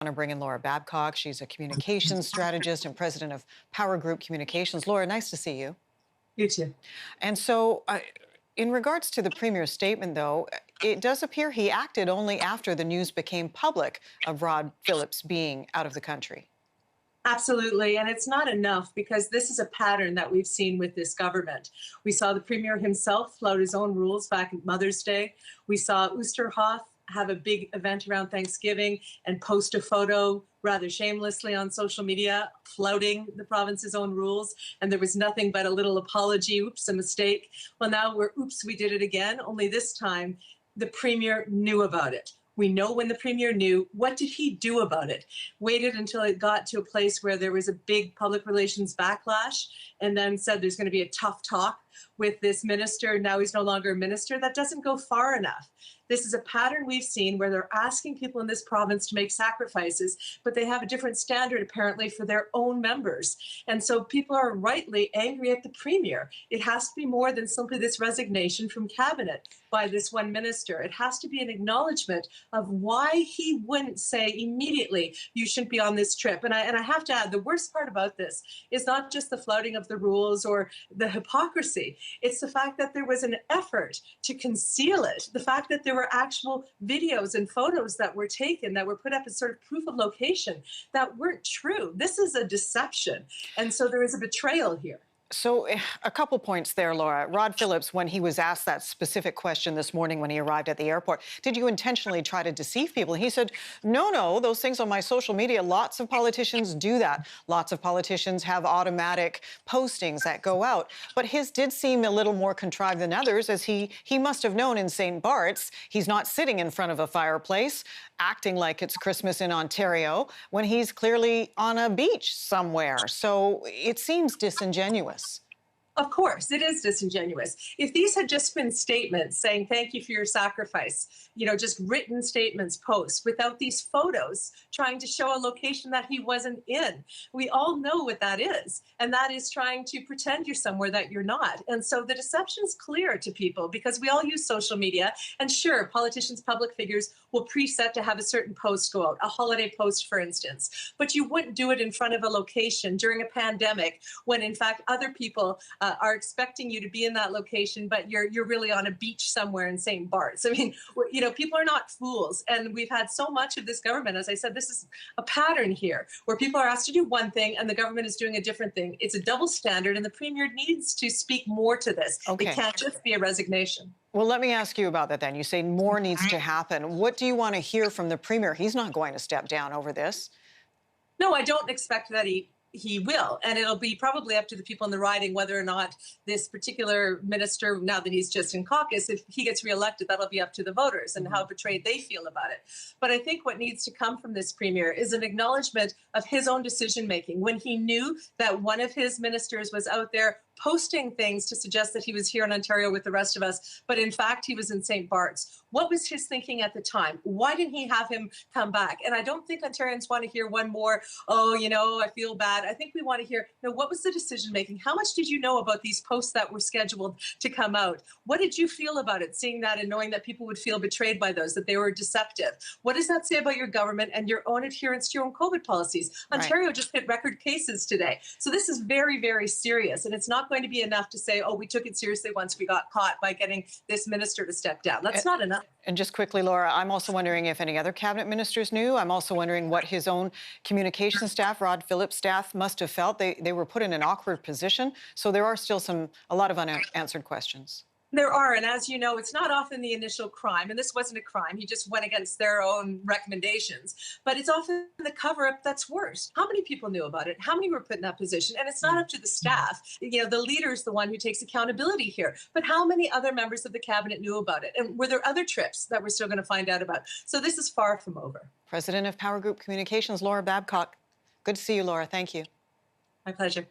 I want to bring in Laura Babcock. She's a communications strategist and president of Power Group Communications. Laura, nice to see you. You too. And so, in regards to the Premier's statement, though, it does appear he acted only after the news became public of Rod Phillips being out of the country. Absolutely. And it's not enough because this is a pattern that we've seen with this government. We saw the Premier himself flout his own rules back at Mother's Day. We saw Oosterhoff have a big event around Thanksgiving and post a photo rather shamelessly on social media, flouting the province's own rules. And there was nothing but a little apology, oops, a mistake. Well, now oops, we did it again, only this time the Premier knew about it. We know when the Premier knew. What did he do about it? Waited until it got to a place where there was a big public relations backlash and then said there's going to be a tough talk with this minister. Now he's no longer a minister. That doesn't go far enough. This is a pattern we've seen where they're asking people in this province to make sacrifices, but they have a different standard apparently for their own members. And so people are rightly angry at the Premier. It has to be more than simply this resignation from cabinet by this one minister. It has to be an acknowledgement of why he wouldn't say immediately, you shouldn't be on this trip. And I have to add, the worst part about this is not just the flouting of the rules or the hypocrisy. It's the fact that there was an effort to conceal it. The fact that there were actual videos and photos that were taken that were put up as sort of proof of location that weren't true. This is a deception. And so there is a betrayal here. So a couple points there, Laura. Rod Phillips, when he was asked that specific question this morning when he arrived at the airport, did you intentionally try to deceive people? He said, no, those things on my social media, lots of politicians do that. Lots of politicians have automatic postings that go out. But his did seem a little more contrived than others, as he must have known in St. Bart's, he's not sitting in front of a fireplace, acting like it's Christmas in Ontario, when he's clearly on a beach somewhere. So it seems disingenuous. Of course, it is disingenuous. If these had just been statements saying, thank you for your sacrifice, just written statements, posts, without these photos trying to show a location that he wasn't in. We all know what that is. And that is trying to pretend you're somewhere that you're not. And so the deception's clear to people because we all use social media. And sure, politicians, public figures will preset to have a certain post go out, a holiday post, for instance. But you wouldn't do it in front of a location during a pandemic when, in fact, other people are expecting you to be in that location, but you're really on a beach somewhere in St. Bart's. I mean, people are not fools. And we've had so much of this government, as I said, this is a pattern here where people are asked to do one thing and the government is doing a different thing. It's a double standard and the Premier needs to speak more to this. Okay. It can't just be a resignation. Well, let me ask you about that then. You say more needs to happen. What do you want to hear from the Premier? He's not going to step down over this. No, I don't expect that he will. And it'll be probably up to the people in the riding whether or not this particular minister, now that he's just in caucus, if he gets reelected, that'll be up to the voters and how betrayed they feel about it. But I think what needs to come from this Premier is an acknowledgement of his own decision making. When he knew that one of his ministers was out there posting things to suggest that he was here in Ontario with the rest of us, but in fact he was in St. Bart's. What was his thinking at the time? Why didn't he have him come back? And I don't think Ontarians want to hear one more, I feel bad. I think we want to hear, what was the decision making? How much did you know about these posts that were scheduled to come out? What did you feel about it, seeing that and knowing that people would feel betrayed by those, that they were deceptive? What does that say about your government and your own adherence to your own COVID policies? Ontario just hit record cases today. So this is very, very serious. And it's not going to be enough to say, we took it seriously once we got caught by getting this minister to step down. That's not enough. And just quickly, Laura, I'm also wondering if any other cabinet ministers knew. I'm also wondering what his own communication staff, Rod Phillips' staff, must have felt. They were put in an awkward position. So there are still a lot of unanswered questions. There are, and as you know, it's not often the initial crime, and this wasn't a crime. He just went against their own recommendations. But it's often the cover-up that's worse. How many people knew about it? How many were put in that position? And it's not up to the staff. The leader is the one who takes accountability here. But how many other members of the cabinet knew about it? And were there other trips that we're still going to find out about? So this is far from over. President of Power Group Communications, Laura Babcock. Good to see you, Laura. Thank you. My pleasure.